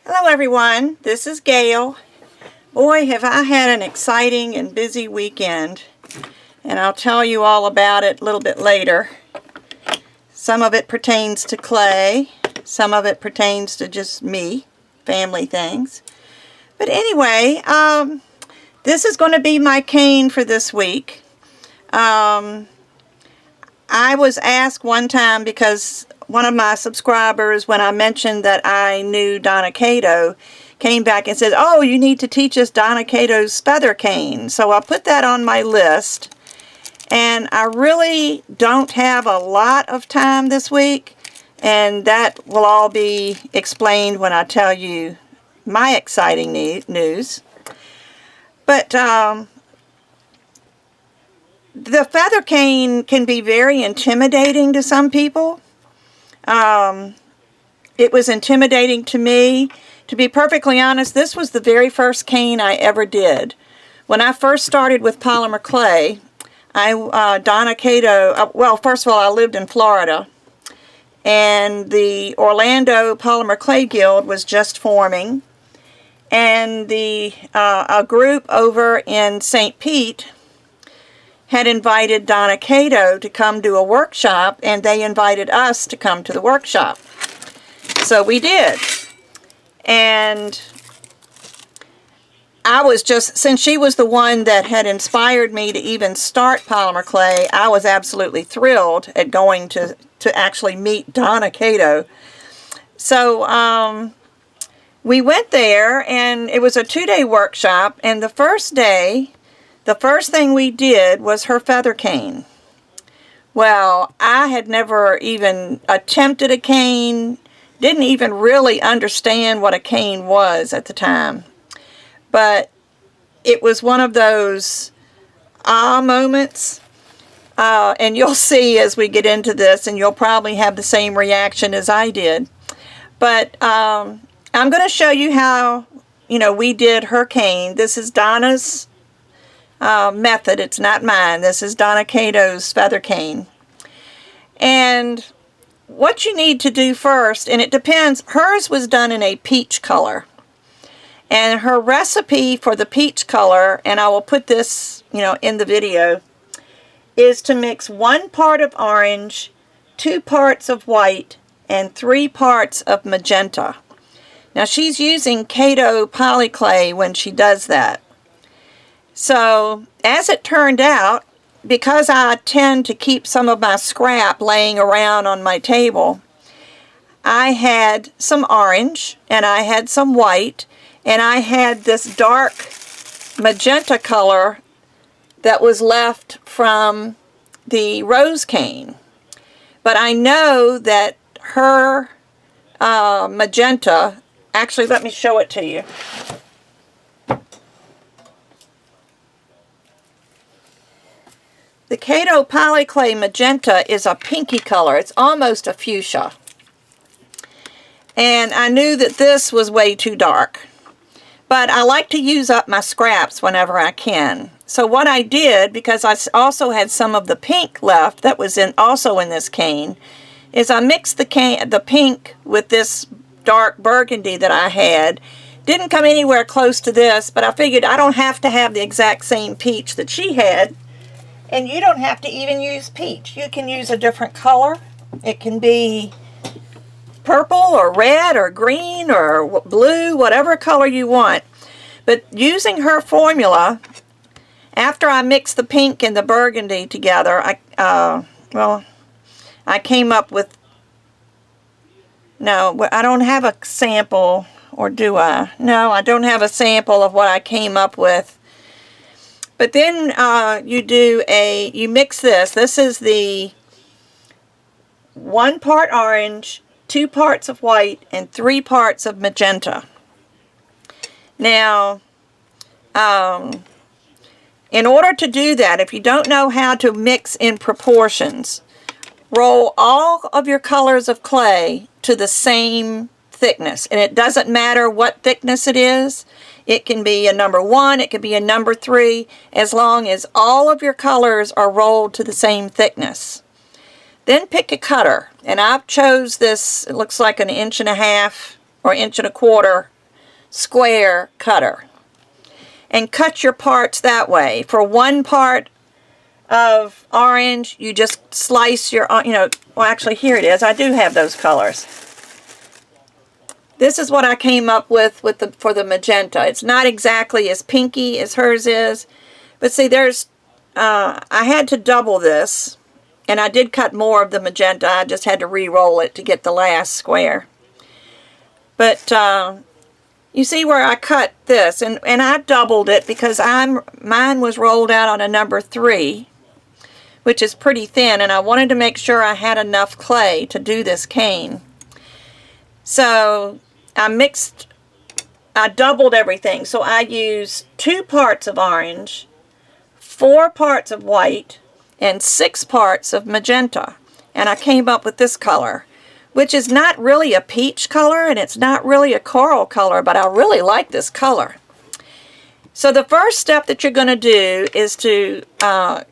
Hello everyone, this is Gail. Boy, have I had an exciting and busy weekend, and I'll tell you all about it a little bit later. Some of it pertains to clay, some of it pertains to just me, family things. But anyway, this is going to be my cane for this week. I was asked one time because one of my subscribers, when I mentioned that I knew Donna Kato, came back and said, "Oh, you need to teach us Donna Kato's feather cane." So I put that on my list, and I really don't have a lot of time this week, and that will all be explained when I tell you my exciting news. But the feather cane can be very intimidating to some people. It was intimidating to me. To be perfectly honest, this was the very first cane I ever did. When I first started with polymer clay, Donna Kato, well, first of all, I lived in Florida, and the Orlando Polymer Clay Guild was just forming, and a group over in St. Pete had invited Donna Kato to come do a workshop, and they invited us to come to the workshop. So we did. And I was just, since she was the one that had inspired me to even start polymer clay, I was absolutely thrilled at going to actually meet Donna Kato. So we went there, and it was a 2-day workshop, and the first day, the first thing we did was her feather cane. Well, I had never even attempted a cane, didn't even really understand what a cane was at the time. But it was one of those moments, and you'll see as we get into this, and you'll probably have the same reaction as I did. But I'm going to show you how, we did her cane. This is Donna's method. It's not mine. This is Donna Kato's feather cane. And what you need to do first, and it depends, hers was done in a peach color. And her recipe for the peach color, and I will put this, in the video, is to mix 1 part of orange, 2 parts of white, and 3 parts of magenta. Now she's using Kato polyclay when she does that. So, as it turned out, because I tend to keep some of my scrap laying around on my table, I had some orange, and I had some white, and I had this dark magenta color that was left from the rose cane. But I know that her magenta, actually let me show it to you. The Kato polyclay magenta is a pinky color. It's almost a fuchsia. And I knew that this was way too dark. But I like to use up my scraps whenever I can. So what I did, because I also had some of the pink left that was also in this cane, is I mixed the pink with this dark burgundy that I had. Didn't come anywhere close to this, but I figured I don't have to have the exact same peach that she had. And you don't have to even use peach. You can use a different color. It can be purple or red or green or blue, whatever color you want. But using her formula, after I mixed the pink and the burgundy together, I came up with, no, I don't have a sample, or do I? No, I don't have a sample of what I came up with. But then you mix this. This is the 1 part orange, 2 parts of white, and 3 parts of magenta. Now, in order to do that, if you don't know how to mix in proportions, roll all of your colors of clay to the same thickness. And it doesn't matter what thickness it is. It can be a number 1, it can be a number 3, as long as all of your colors are rolled to the same thickness. Then pick a cutter, and I've chose this, it looks like an 1.5 inches or 1.25 inches square cutter and cut your parts that way. For one part of orange, you just slice your, well, actually here it is. I do have those colors. This is what I came up with for the magenta. It's not exactly as pinky as hers is, but see, I had to double this, and I did cut more of the magenta. I just had to re-roll it to get the last square. But you see where I cut this, and I doubled it because mine was rolled out on a number 3, which is pretty thin, and I wanted to make sure I had enough clay to do this cane. So I doubled everything. So I used 2 parts of orange, 4 parts of white, and 6 parts of magenta. And I came up with this color, which is not really a peach color, and it's not really a coral color, but I really like this color. So the first step that you're going to do is to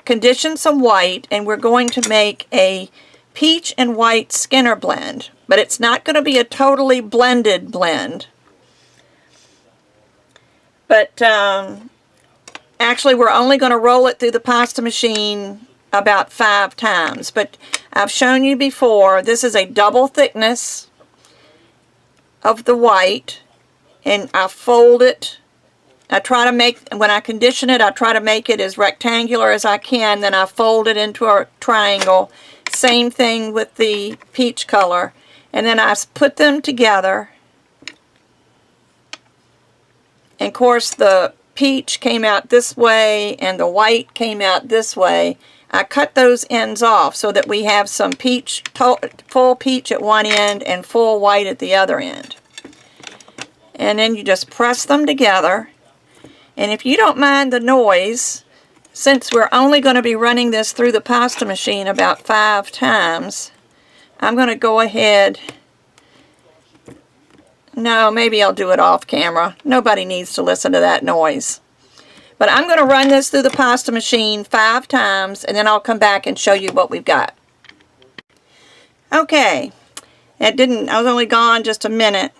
condition some white, and we're going to make a peach and white Skinner blend. But it's not going to be a totally blended blend. But actually, we're only going to roll it through the pasta machine about 5 times. But I've shown you before, this is a double thickness of the white, and I fold it. I try to make, when I condition it, I try to make it as rectangular as I can. Then I fold it into a triangle. Same thing with the peach color. And then I put them together. And of course the peach came out this way and the white came out this way. I cut those ends off so that we have some peach, full peach at one end and full white at the other end. And then you just press them together. And if you don't mind the noise, since we're only going to be running this through the pasta machine about 5 times, I'm going to go ahead. No, maybe I'll do it off camera. Nobody needs to listen to that noise. But I'm going to run this through the pasta machine 5 times, and then I'll come back and show you what we've got. Okay, I was only gone just a minute.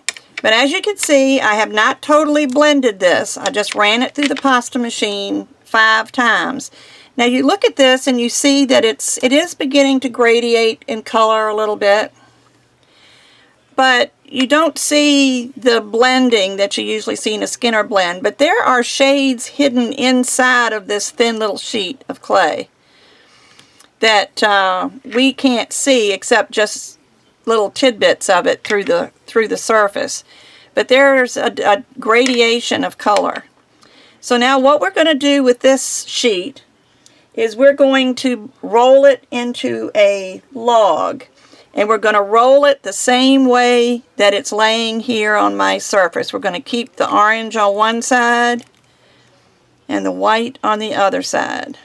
But as you can see, I have not totally blended this. I just ran it through the pasta machine 5 times. Now you look at this and you see that it is beginning to gradiate in color a little bit. But you don't see the blending that you usually see in a Skinner blend. But there are shades hidden inside of this thin little sheet of clay that we can't see except just little tidbits of it through the surface. But there's a gradation of color. So now what we're going to do with this sheet is we're going to roll it into a log, and we're going to roll it the same way that it's laying here on my surface. We're going to keep the orange on one side and the white on the other side.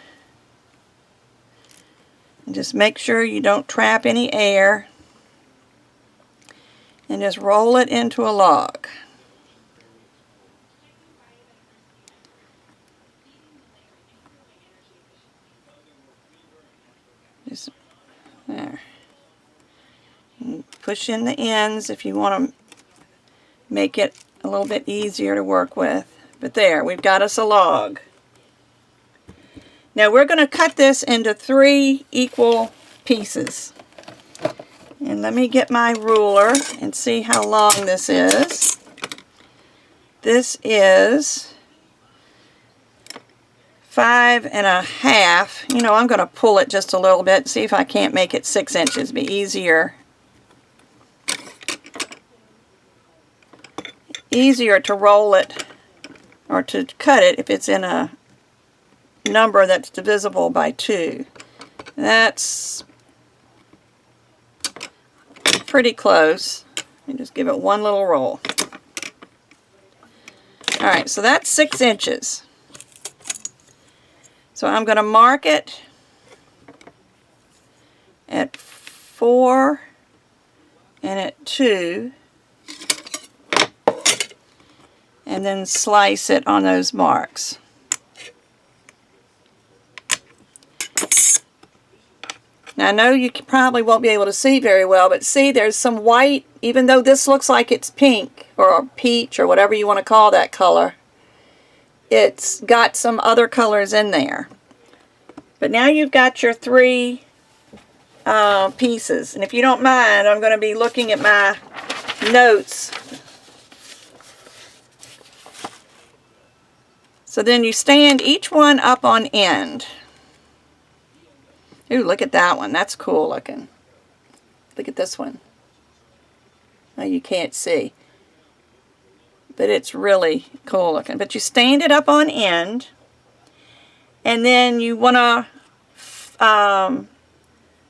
And just make sure you don't trap any air, and just roll it into a log. Just there. And push in the ends if you want to make it a little bit easier to work with. But there, we've got us a log. Now we're going to cut this into 3 equal pieces. And let me get my ruler and see how long this is. This is 5.5. You know, I'm going to pull it just a little bit, see if I can't make it 6 inches. It'd be easier to roll it or to cut it if it's in a number that's divisible by 2. That's pretty close. Let me just give it one little roll. Alright, so that's 6 inches. So I'm going to mark it at 4 and at 2, and then slice it on those marks. Now I know probably won't be able to see very well, but see there's some white, even though this looks like it's pink or peach or whatever you want to call that color, it's got some other colors in there. But now you've got your 3 pieces. And if you don't mind, I'm going to be looking at my notes. So then you stand each one up on end. Ooh, look at that one. That's cool looking. Look at this one. Oh, you can't see. But it's really cool looking. But you stand it up on end. And then you want to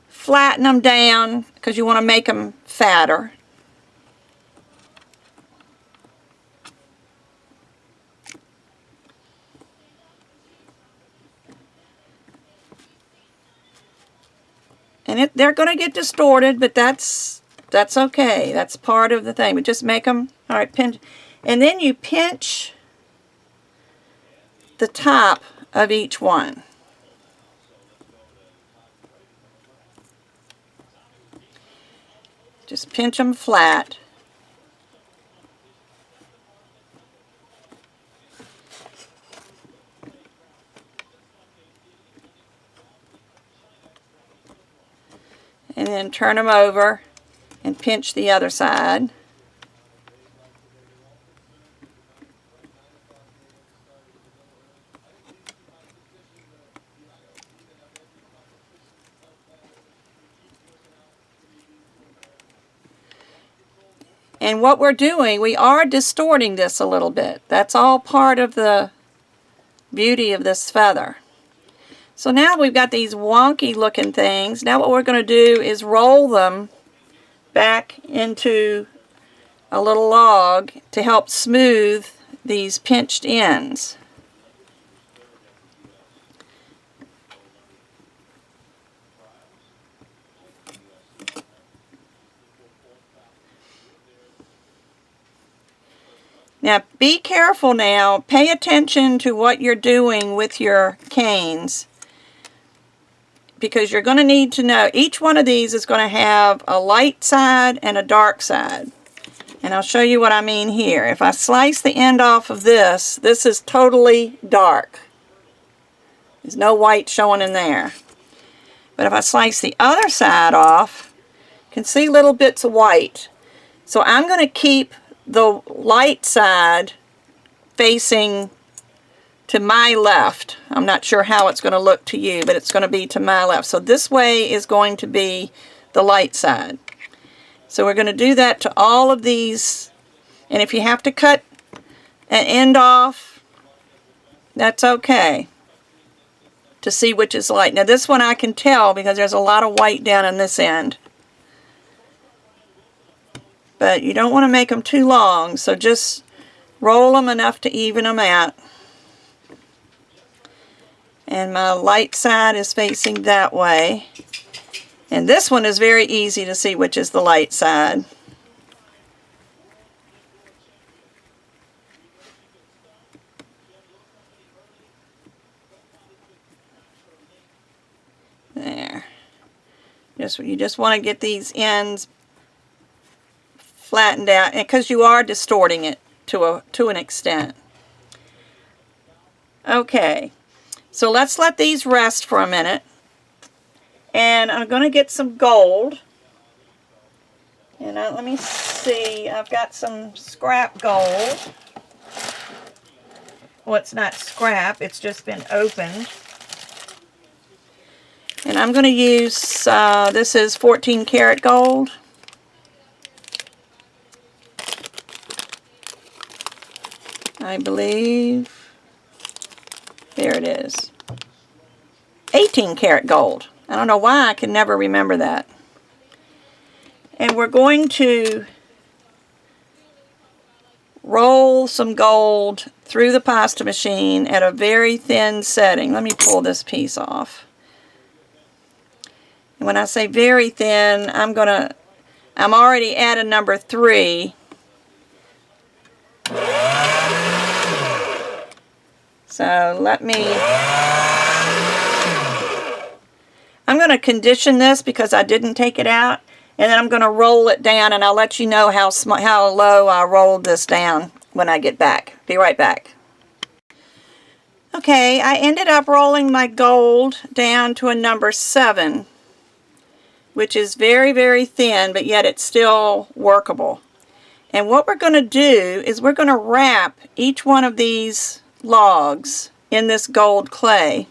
flatten them down because you want to make them fatter. And they're going to get distorted, but that's okay. That's part of the thing. But just make them, all right, pinch. And then you pinch the top of each one. Just pinch them flat. And then turn them over and pinch the other side. And what we're doing, we are distorting this a little bit. That's all part of the beauty of this feather. So now we've got these wonky looking things. Now what we're going to do is roll them back into a little log to help smooth these pinched ends. Now be careful now. Pay attention to what you're doing with your canes, because you're going to need to know each one of these is going to have a light side and a dark side. And I'll show you what I mean here. If I slice the end off of this, this is totally dark. There's no white showing in there. But if I slice the other side off, you can see little bits of white. So I'm going to keep the light side facing to my left. I'm not sure how it's going to look to you, but it's going to be to my left. So this way is going to be the light side. So we're going to do that to all of these. And if you have to cut an end off, that's okay, to see which is light. Now this one I can tell because there's a lot of white down on this end. But you don't want to make them too long, so just roll them enough to even them out. And my light side is facing that way. And this one is very easy to see which is the light side. There. You just want to get these ends flattened out, because you are distorting it to an extent. Okay, so let's let these rest for a minute. And I'm going to get some gold. And let me see, I've got some scrap gold. Well, it's not scrap, it's just been opened. And I'm going to use, this is 14 karat gold. I believe, there it is, 18 karat gold. I don't know why I can never remember that. And we're going to roll some gold through the pasta machine at a very thin setting. Let me pull this piece off. And when I say very thin, I'm already at a number 3. So I'm going to condition this because I didn't take it out. And then I'm going to roll it down, and I'll let you know how low I rolled this down when I get back. Be right back. Okay, I ended up rolling my gold down to a number 7, which is very, very thin, but yet it's still workable. And what we're going to do is we're going to wrap each one of these logs in this gold clay.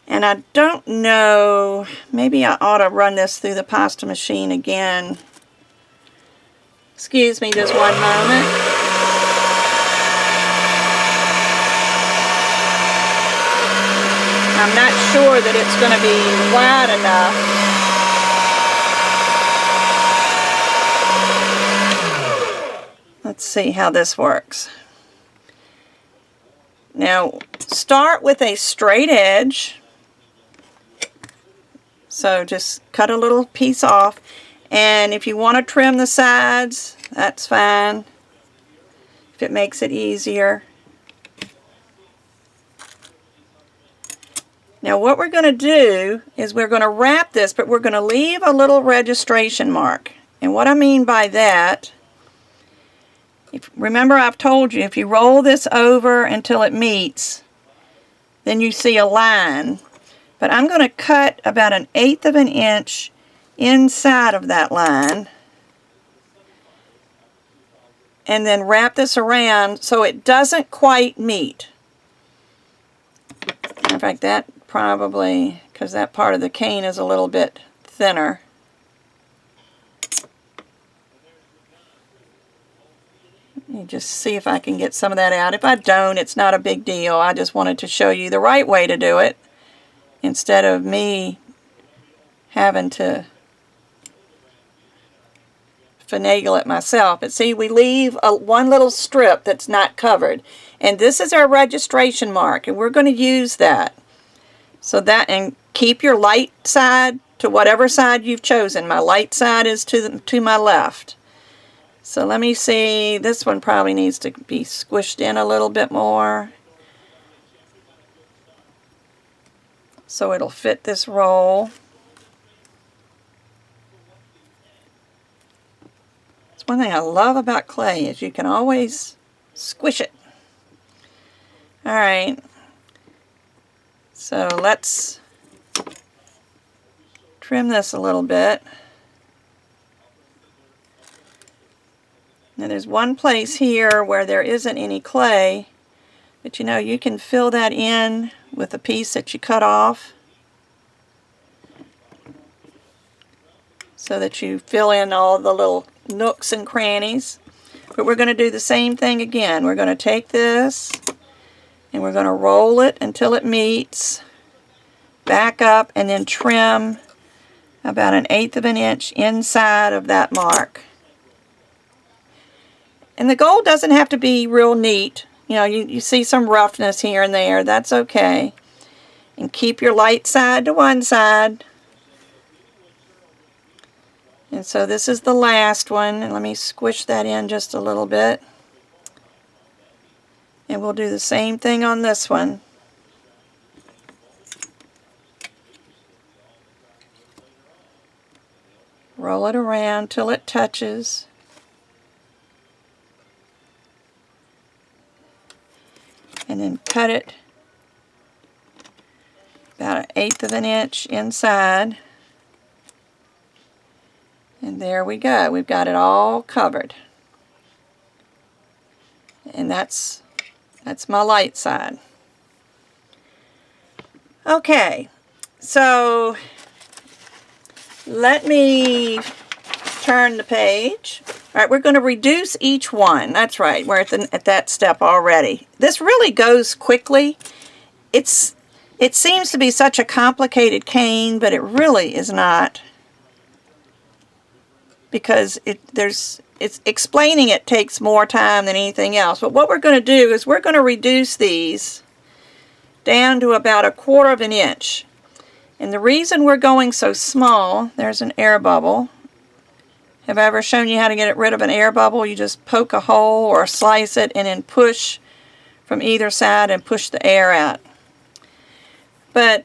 And I don't know, maybe I ought to run this through the pasta machine again. Excuse me just one moment. I'm not sure that it's going to be wide enough. Let's see how this works. Now, start with a straight edge. So just cut a little piece off, and if you want to trim the sides, that's fine, if it makes it easier. Now what we're going to do is we're going to wrap this, but we're going to leave a little registration mark. And what I mean by that, remember I've told you, if you roll this over until it meets, then you see a line. But I'm going to cut about 1/8 of an inch inside of that line, and then wrap this around so it doesn't quite meet. In fact, that probably, because that part of the cane is a little bit thinner. Let me just see if I can get some of that out. If I don't, it's not a big deal. I just wanted to show you the right way to do it, instead of me having to finagle it myself. But see, we leave one little strip that's not covered, and this is our registration mark, and we're going to use that. So that, and keep your light side to whatever side you've chosen. My light side is to my left. So let me see, this one probably needs to be squished in a little bit more, so it'll fit this roll. It's one thing I love about clay, is you can always squish it. Alright, so let's trim this a little bit. Now there's one place here where there isn't any clay, but you know, you can fill that in with a piece that you cut off, so that you fill in all the little nooks and crannies. But we're going to do the same thing again. We're going to take this and we're going to roll it until it meets, back up, and then trim about 1/8 of an inch inside of that mark. And the gold doesn't have to be real neat. You know, you see some roughness here and there. That's okay. And keep your light side to one side. And so this is the last one. And let me squish that in just a little bit. And we'll do the same thing on this one. Roll it around till it touches. And then cut it about 1/8 of an inch inside. And there we go. We've got it all covered. And that's my light side. Okay, so let me turn the page. All right, we're going to reduce each one. That's right, we're at that step already. This really goes quickly. It seems to be such a complicated cane, but it really is not, because explaining it takes more time than anything else. But what we're going to do is we're going to reduce these down to about 1/4 of an inch. And the reason we're going so small, there's an air bubble. Have I ever shown you how to get rid of an air bubble? You just poke a hole or slice it and then push from either side and push the air out. But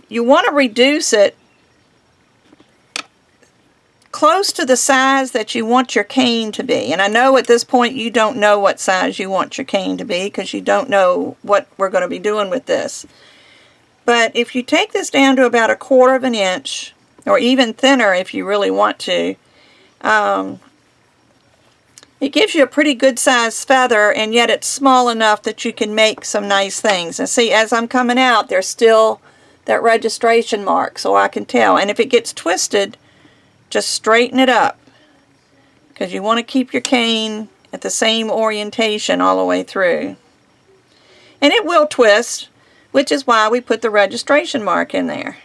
you want to reduce it close to the size that you want your cane to be. And I know at this point you don't know what size you want your cane to be because you don't know what we're going to be doing with this. But if you take this down to about 1/4 of an inch, or even thinner if you really want to, it gives you a pretty good sized feather, and yet it's small enough that you can make some nice things. And see, as I'm coming out, there's still that registration mark, so I can tell. And if it gets twisted, just straighten it up, because you want to keep your cane at the same orientation all the way through. And it will twist, which is why we put the registration mark in there.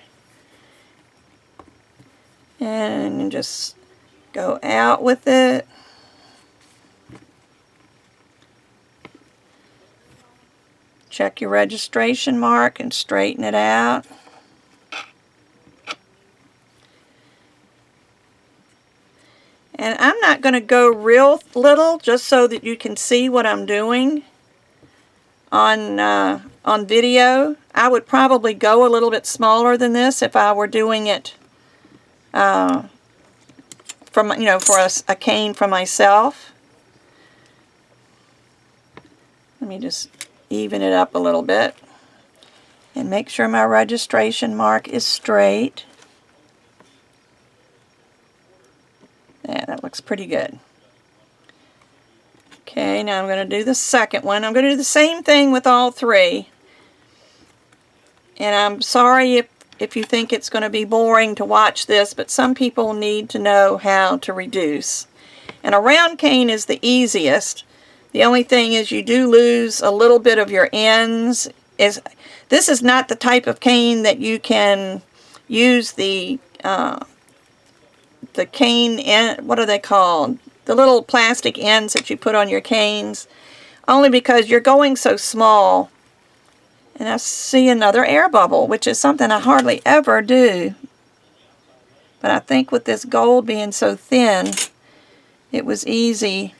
And just go out with it. Check your registration mark and straighten it out. And I'm not going to go real little, just so that you can see what I'm doing on video. I would probably go a little bit smaller than this if I were doing it from, for a cane for myself. Let me just even it up a little bit and make sure my registration mark is straight. Yeah, that looks pretty good. Okay, now I'm going to do the second one. I'm going to do the same thing with all three. And I'm sorry if you think it's going to be boring to watch this, but some people need to know how to reduce. And a round cane is the easiest. The only thing is you do lose a little bit of your ends. This is not the type of cane that you can use the cane end, what are they called? The little plastic ends that you put on your canes, only because you're going so small. And I see another air bubble, which is something I hardly ever do. But I think with this gold being so thin, it was easy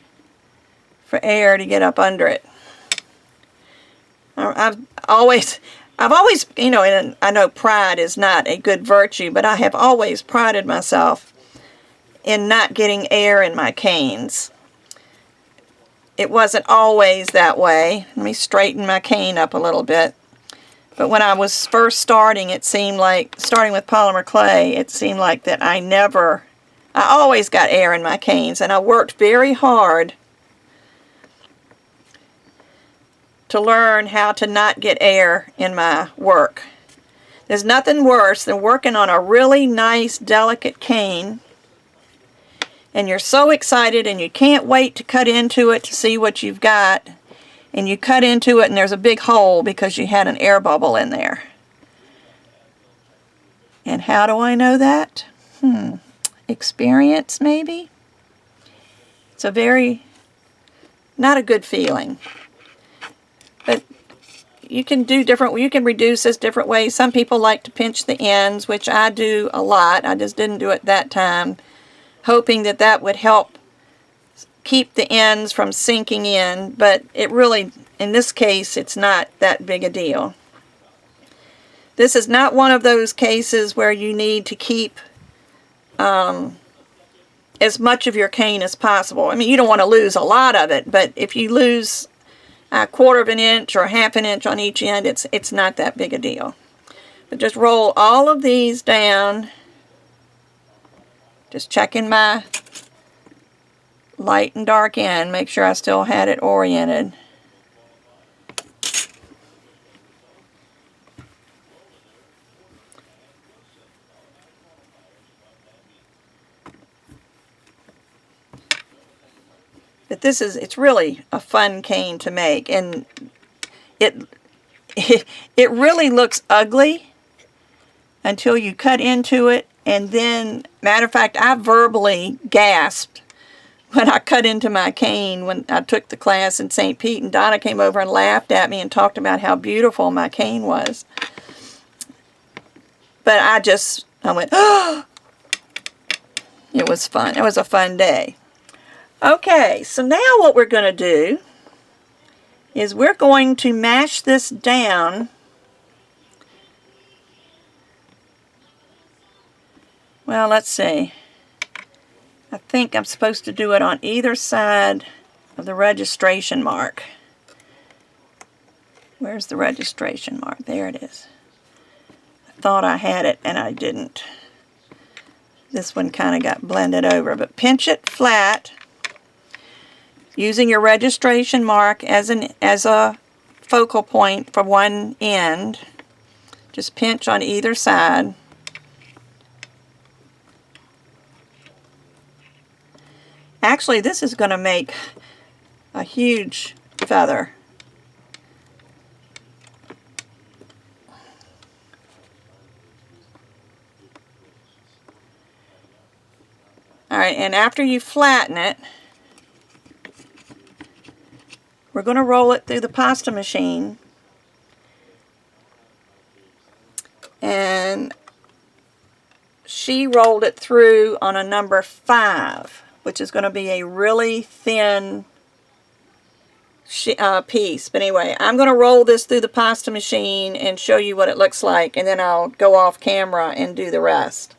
for air to get up under it. I've always, and I know pride is not a good virtue, but I have always prided myself in not getting air in my canes. It wasn't always that way. Let me straighten my cane up a little bit. But when I was first starting, it seemed like, starting with polymer clay, it seemed like that I always got air in my canes, and I worked very hard to learn how to not get air in my work. There's nothing worse than working on a really nice, delicate cane, and you're so excited and you can't wait to cut into it to see what you've got, and you cut into it and there's a big hole because you had an air bubble in there. And how do I know that? Experience, maybe? It's not a good feeling. But you can reduce this different ways. Some people like to pinch the ends, which I do a lot. I just didn't do it that time, hoping that that would help keep the ends from sinking in. But it really, in this case, it's not that big a deal. This is not one of those cases where you need to keep as much of your cane as possible. I mean, you don't want to lose a lot of it, but if you lose 1/4 of an inch or 1/2 an inch on each end, it's not that big a deal. But just roll all of these down, just checking my light and dark end, make sure I still had it oriented. But it's really a fun cane to make, and it really looks ugly until you cut into it. And then, matter of fact, I verbally gasped when I cut into my cane when I took the class in St. Pete, and Donna came over and laughed at me and talked about how beautiful my cane was. But I went, oh! It was fun. It was a fun day. Okay, so now what we're going to do is we're going to mash this down. Well, let's see. I think I'm supposed to do it on either side of the registration mark. Where's the registration mark? There it is. I thought I had it and I didn't. This one kind of got blended over, but pinch it flat using your registration mark as a focal point for one end. Just pinch on either side. Actually, this is going to make a huge feather. Alright, and after you flatten it, we're going to roll it through the pasta machine. And she rolled it through on a number 5, which is going to be a really thin piece. But anyway, I'm going to roll this through the pasta machine and show you what it looks like, and then I'll go off camera and do the rest.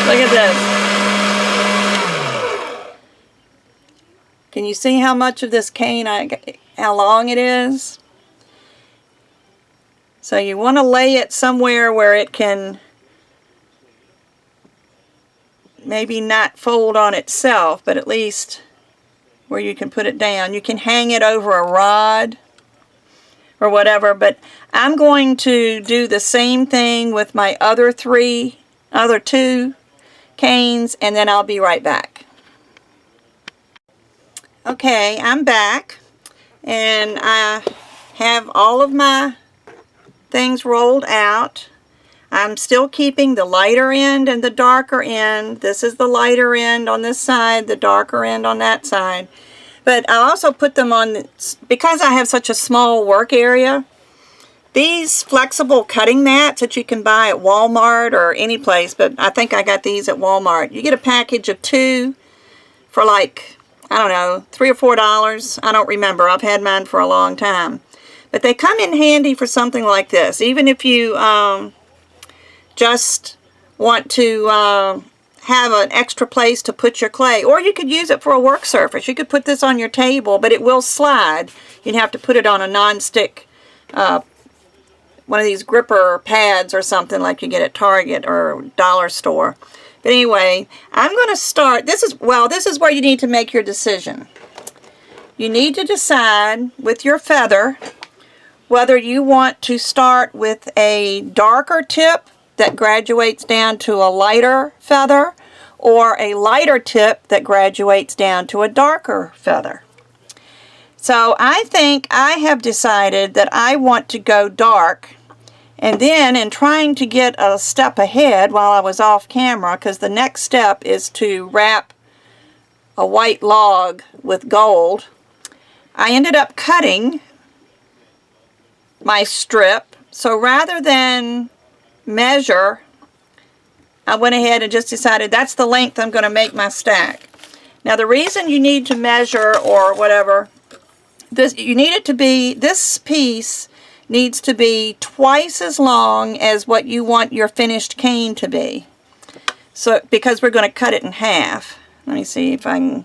Look at this. Can you see how much of this cane how long it is? So you want to lay it somewhere where it can maybe not fold on itself, but at least where you can put it down. You can hang it over a rod or whatever, but I'm going to do the same thing with my other two canes, and then I'll be right back. Okay, I'm back, and I have all of my things rolled out. I'm still keeping the lighter end and the darker end. This is the lighter end on this side, the darker end on that side. But I also put them on, because I have such a small work area, these flexible cutting mats that you can buy at Walmart or any place, but I think I got these at Walmart. You get a package of 2 for like, I don't know, $3 or $4. I don't remember. I've had mine for a long time. But they come in handy for something like this. Even if you just want to have an extra place to put your clay. Or you could use it for a work surface. You could put this on your table, but it will slide. You'd have to put it on a non-stick one of these gripper pads or something like you get at Target or dollar store. But anyway, I'm going to start. This is where you need to make your decision. You need to decide with your feather whether you want to start with a darker tip that graduates down to a lighter feather, or a lighter tip that graduates down to a darker feather. So I think I have decided that I want to go dark. And then, in trying to get a step ahead while I was off camera, because the next step is to wrap a white log with gold, I ended up cutting my strip. So rather than measure, I went ahead and just decided that's the length I'm going to make my stack. Now the reason you need to measure or whatever, this piece needs to be twice as long as what you want your finished cane to be. So, because we're going to cut it in half. Let me see if I can.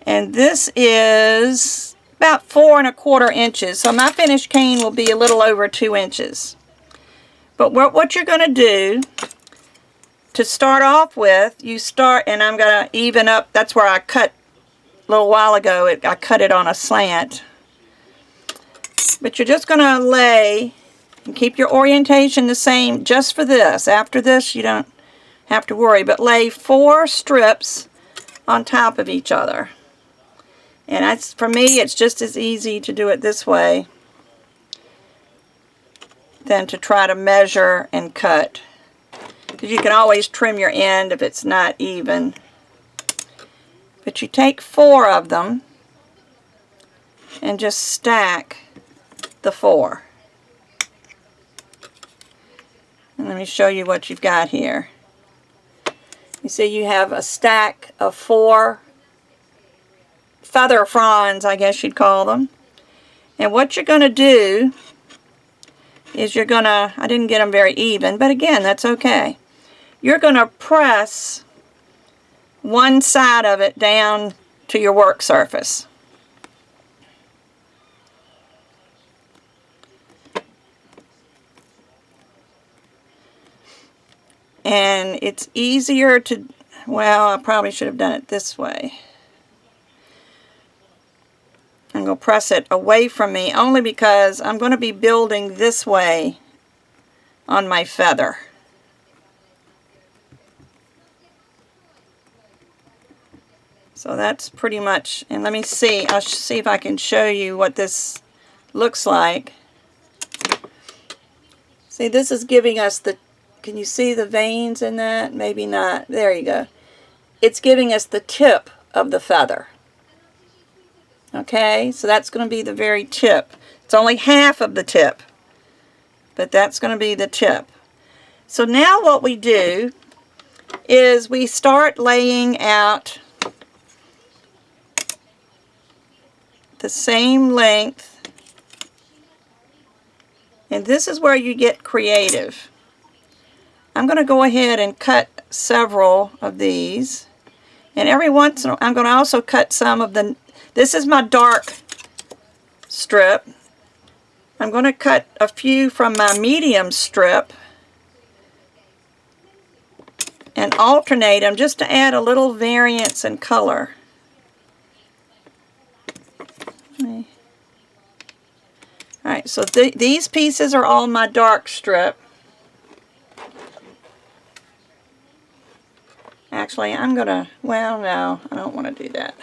And this is about 4 1/4 inches. So my finished cane will be a little over 2 inches. But what you're going to do to start off with, and I'm going to even up. That's where I cut a little while ago. I cut it on a slant. But you're just going to lay and keep your orientation the same just for this. After this, you don't have to worry. But lay 4 strips on top of each other. And for me, it's just as easy to do it this way than to try to measure and cut. Because you can always trim your end if it's not even. But you take 4 of them and just stack the 4. And let me show you what you've got here. You see you have a stack of 4 feather fronds, I guess you'd call them. And what you're going to do is you're going to, I didn't get them very even, but again, that's okay. You're going to press one side of it down to your work surface. And it's easier to, well, I probably should have done it this way. I'm going to press it away from me only because I'm going to be building this way on my feather. So that's pretty much, and let me see, I'll see if I can show you what this looks like. See, this is giving us the, can you see the veins in that? Maybe not. There you go. It's giving us the tip of the feather. Okay, so that's going to be the very tip. It's only half of the tip, but that's going to be the tip. So now what we do is we start laying out the same length, and this is where you get creative. I'm going to go ahead and cut several of these, and every once in a while I'm going to also cut some of the, this is my dark strip. I'm going to cut a few from my medium strip and alternate them just to add a little variance in color. Alright, so these pieces are all my dark strip. Actually, I'm going to, well, no, I don't want to do that.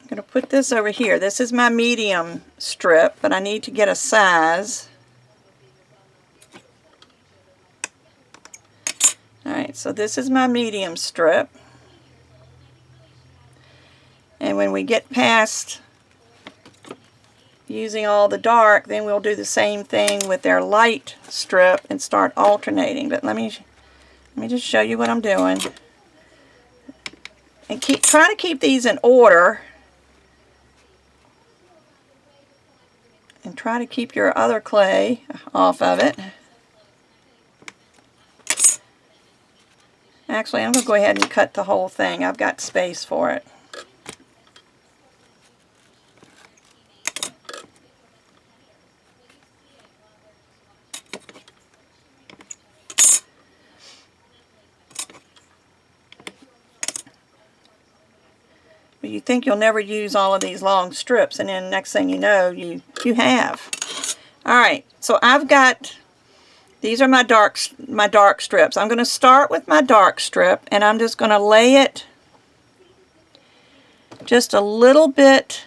I'm going to put this over here. This is my medium strip, but I need to get a size. Alright, so this is my medium strip. And when we get past using all the dark, then we'll do the same thing with their light strip and start alternating. But let me just show you what I'm doing. And try to keep these in order. And try to keep your other clay off of it. Actually, I'm going to go ahead and cut the whole thing. I've got space for it. You think you'll never use all of these long strips, and then next thing you know, you have. Alright, so I've got, these are my dark strips. I'm going to start with my dark strip, and I'm just going to lay it just a little bit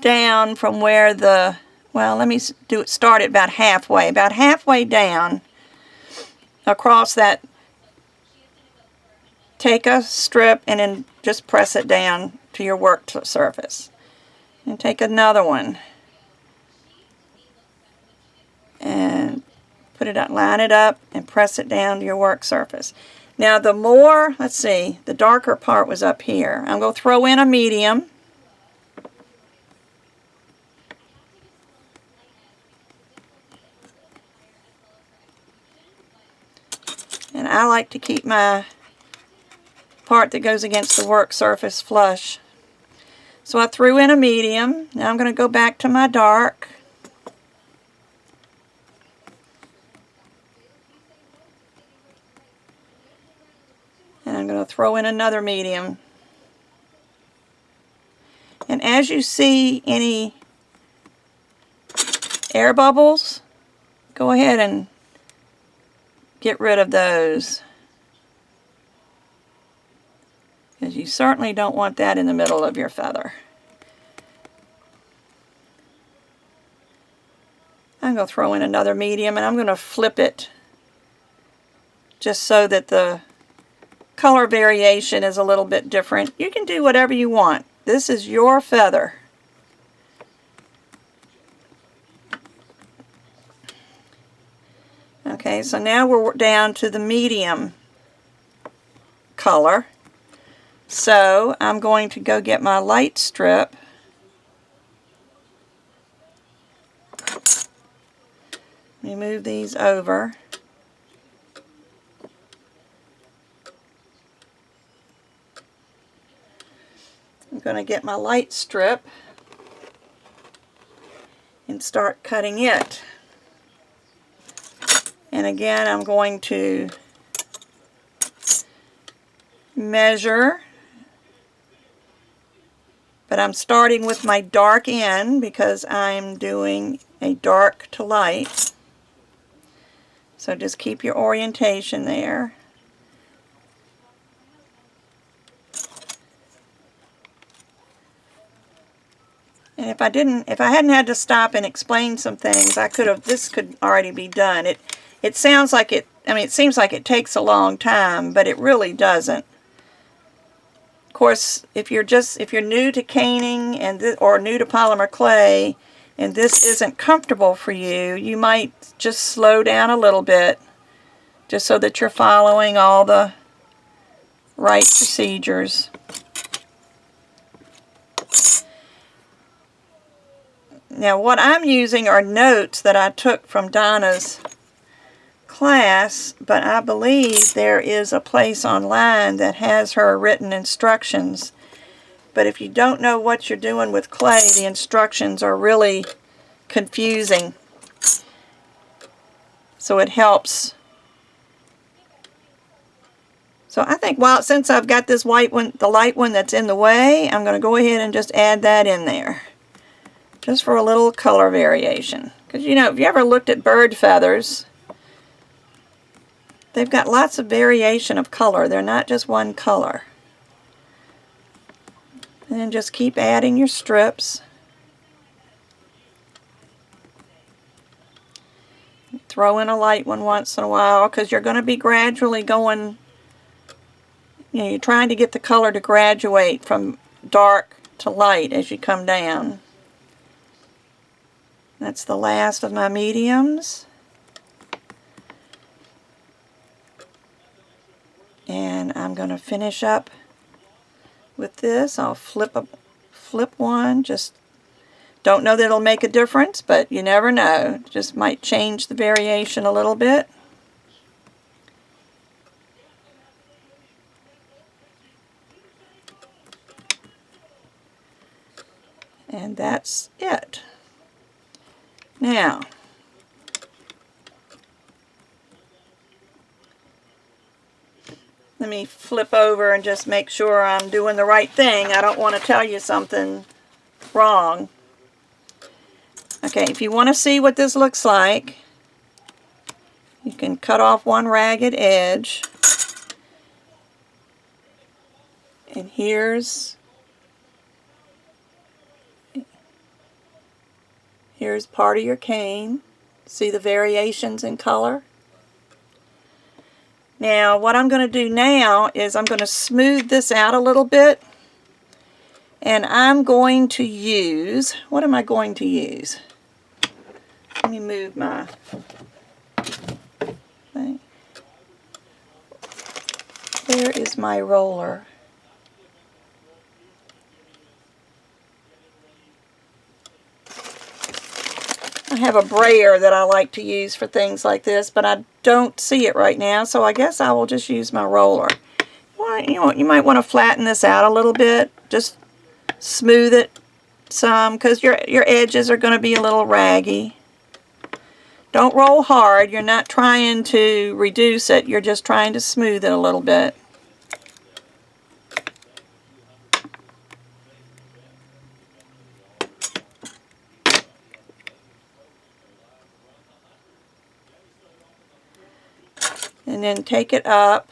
down from where the, well, let me start it about halfway down across that. Take a strip and then just press it down to your work surface. And take another one and put it up, line it up and press it down to your work surface. Now the more, let's see, the darker part was up here. I'm going to throw in a medium. And I like to keep my part that goes against the work surface flush. So I threw in a medium. Now I'm going to go back to my dark. And I'm going to throw in another medium. And as you see any air bubbles, go ahead and get rid of those. Because you certainly don't want that in the middle of your feather. I'm going to throw in another medium, and I'm going to flip it just so that the color variation is a little bit different. You can do whatever you want. This is your feather. Okay, so now we're down to the medium color. So I'm going to go get my light strip. Let me move these over. I'm going to get my light strip and start cutting it. And again, I'm going to measure, but I'm starting with my dark end because I'm doing a dark to light. So just keep your orientation there. And if I hadn't had to stop and explain some things, this could already be done. It sounds like it seems like it takes a long time, but it really doesn't. Of course, if you're new to caning or new to polymer clay and this isn't comfortable for you, you might just slow down a little bit just so that you're following all the right procedures. Now what I'm using are notes that I took from Donna's class, but I believe there is a place online that has her written instructions. But if you don't know what you're doing with clay, the instructions are really confusing. So it helps. So I think since I've got this white one, the light one that's in the way, I'm going to go ahead and just add that in there. Just for a little color variation. Because you know, if you ever looked at bird feathers, they've got lots of variation of color. They're not just one color. And then just keep adding your strips. Throw in a light one once in a while because you're going to be gradually going, you're trying to get the color to graduate from dark to light as you come down. That's the last of my mediums. And I'm going to finish up with this. I'll flip one. Just don't know that it'll make a difference, but you never know. Just might change the variation a little bit. And that's it. Now, let me flip over and just make sure I'm doing the right thing. I don't want to tell you something wrong. Okay, if you want to see what this looks like, you can cut off one ragged edge. And here's part of your cane. See the variations in color? Now what I'm going to do now is I'm going to smooth this out a little bit, and I'm going to use, what am I going to use? Let me move my thing. Where is my roller? I have a brayer that I like to use for things like this, but I don't see it right now, so I guess I will just use my roller. You might want to flatten this out a little bit. Just smooth it some, because your edges are going to be a little raggy. Don't roll hard. You're not trying to reduce it. You're just trying to smooth it a little bit. And then take it up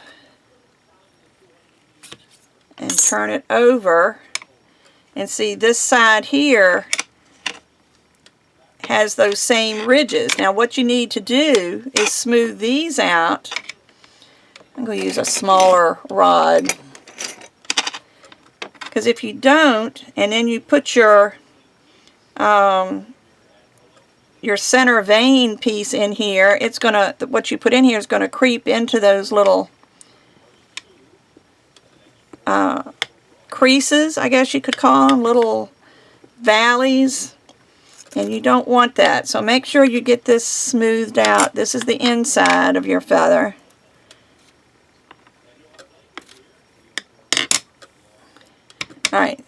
and turn it over, and see this side here has those same ridges. Now what you need to do is smooth these out. I'm going to use a smaller rod. Because if you don't, and then you put your center vein piece in here, it's going to, what you put in here is going to creep into those little creases, I guess you could call them, little valleys, and you don't want that. So make sure you get this smoothed out. This is the inside of your feather. Alright.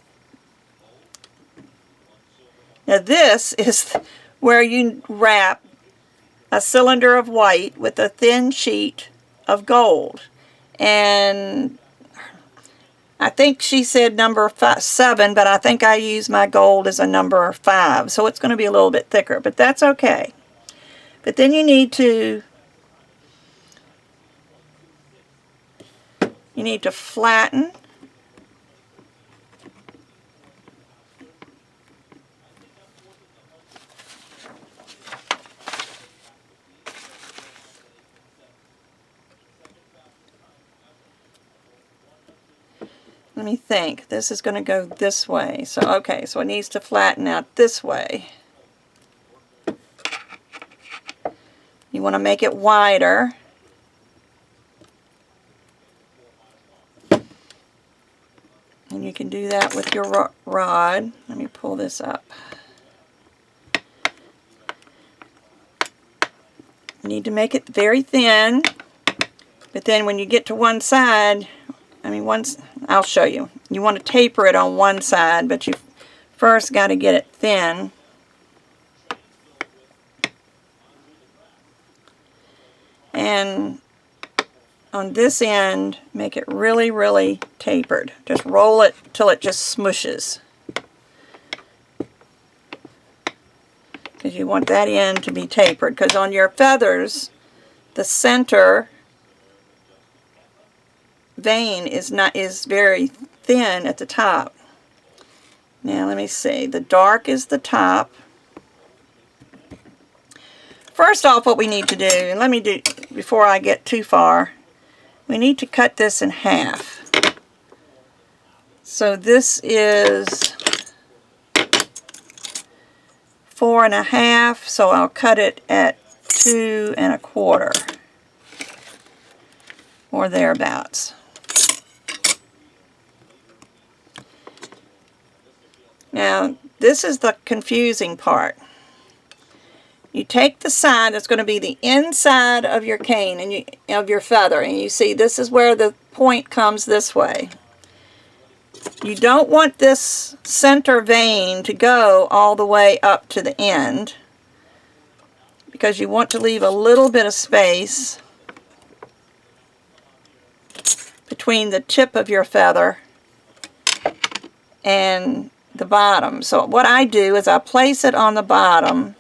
Now this is where you wrap a cylinder of white with a thin sheet of gold. And I think she said number 7, but I think I use my gold as a number 5. So it's going to be a little bit thicker, but that's okay. But then you need to flatten. Let me think. This is going to go this way. So, okay, so it needs to flatten out this way. You want to make it wider. And you can do that with your rod. Let me pull this up. You need to make it very thin. But then when you get to one side, I'll show you. You want to taper it on one side, but you first got to get it thin. And on this end, make it really, really tapered. Just roll it till it just smushes. Because you want that end to be tapered. Because on your feathers, the center vein is very thin at the top. Now let me see. The dark is the top. First off, what we need to do, and let me do before I get too far, we need to cut this in half. So this is 4 1/2, so I'll cut it at 2 1/4 or thereabouts. Now, this is the confusing part. You take the side that's going to be the inside of your cane and of your feather, and you see this is where the point comes this way. You don't want this center vein to go all the way up to the end, because you want to leave a little bit of space between the tip of your feather and the bottom. So what I do is I place it on the bottom.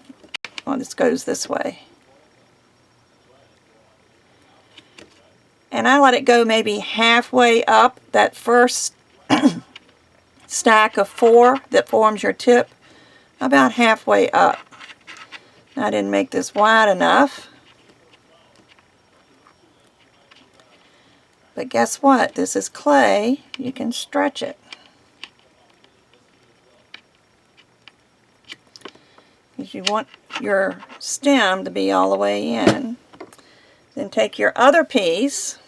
Well, this goes this way. And I let it go maybe halfway up that first stack of 4 that forms your tip, about halfway up. I didn't make this wide enough. But guess what? This is clay. You can stretch it. Because you want your stem to be all the way in. Then take your other piece,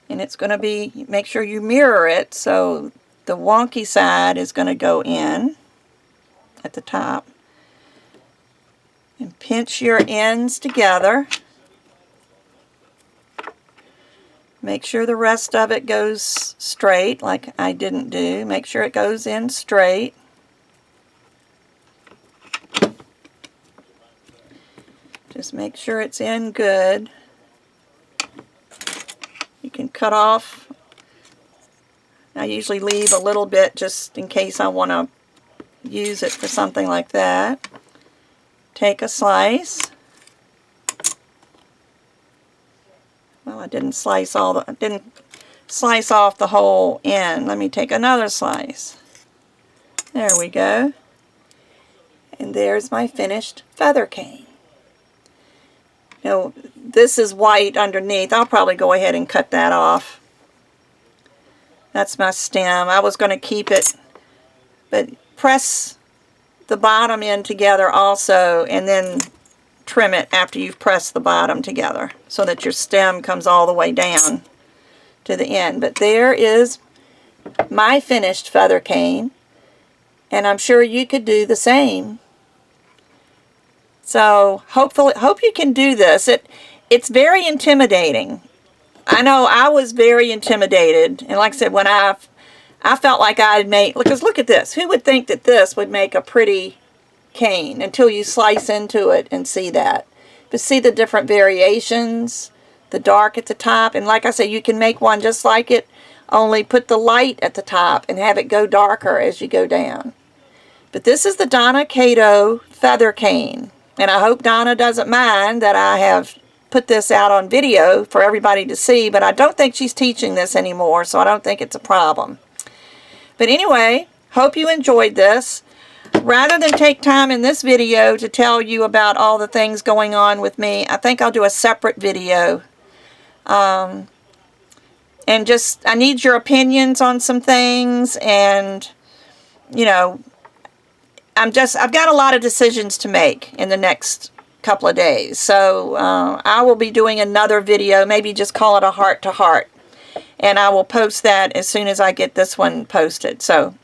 and it's going to be, make sure you mirror it so the wonky side is going to go in at the top. And pinch your ends together. Make sure the rest of it goes straight, like I didn't do. Make sure it goes in straight. Just make sure it's in good. You can cut off. I usually leave a little bit just in case I want to use it for something like that. Take a slice. Well, I didn't slice off the whole end. Let me take another slice. There we go. And there's my finished feather cane. You know, this is white underneath. I'll probably go ahead and cut that off. That's my stem. I was going to keep it, but press the bottom end together also, and then trim it after you've pressed the bottom together so that your stem comes all the way down to the end. But there is my finished feather cane, and I'm sure you could do the same. So hope you can do this. It's very intimidating. I know I was very intimidated, and like I said, when I felt like I'd made, because look at this. Who would think that this would make a pretty cane until you slice into it and see that? But see the different variations, the dark at the top, and like I said, you can make one just like it, only put the light at the top and have it go darker as you go down. But this is the Donna Kato feather cane, and I hope Donna doesn't mind that I have put this out on video for everybody to see, but I don't think she's teaching this anymore, so I don't think it's a problem. But anyway, hope you enjoyed this. Rather than take time in this video to tell you about all the things going on with me, I think I'll do a separate video. And just, I need your opinions on some things, and, you know, I've got a lot of decisions to make in the next couple of days. So I will be doing another video, maybe just call it a heart to heart. And I will post that as soon as I get this one posted. So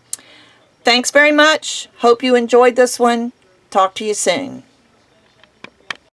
thanks very much. Hope you enjoyed this one. Talk to you soon.